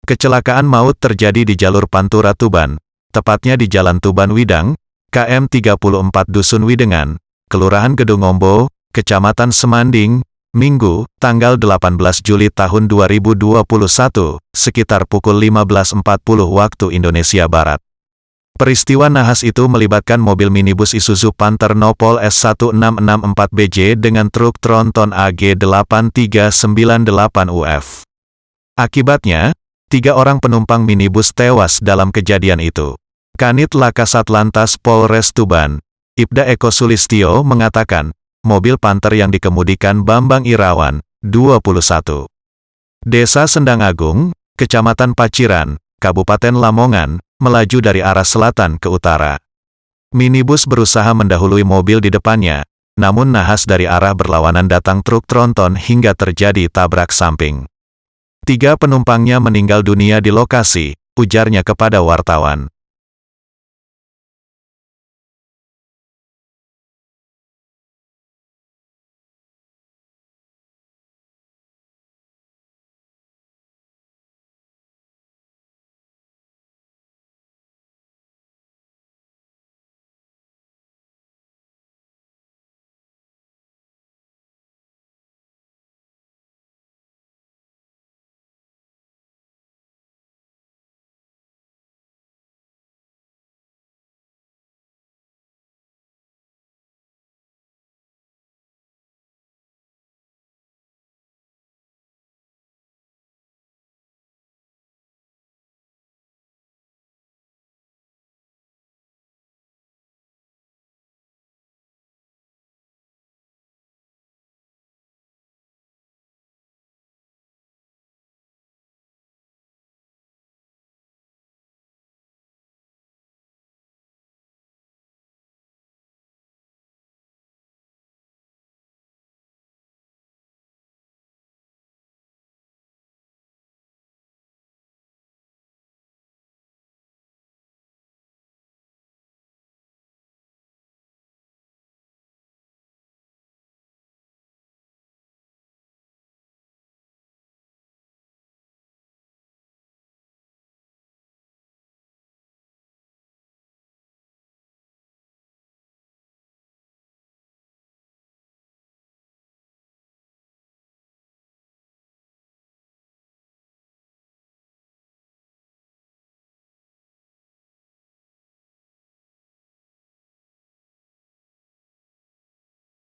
Kecelakaan maut terjadi di jalur Pantura Tuban, tepatnya di Jalan Tuban Widang, KM 34 Dusun Widengan, Kelurahan Gedungombo, Kecamatan Semanding, Minggu, tanggal 18 Juli tahun 2021, sekitar pukul 15.40 waktu Indonesia Barat. Peristiwa nahas itu melibatkan mobil minibus Isuzu Panther Nopol S1664BJ dengan truk tronton AG8398UF. Akibatnya, 3 orang penumpang minibus tewas dalam kejadian itu. Kanit Laka Satlantas Polres Tuban, Ibda Eko Sulistyo mengatakan, mobil Panther yang dikemudikan Bambang Irawan, 21. Desa Sendang Agung, Kecamatan Paciran, Kabupaten Lamongan, melaju dari arah selatan ke utara. Minibus berusaha mendahului mobil di depannya, namun nahas dari arah berlawanan datang truk tronton hingga terjadi tabrak samping. 3 penumpangnya meninggal dunia di lokasi, ujarnya kepada wartawan.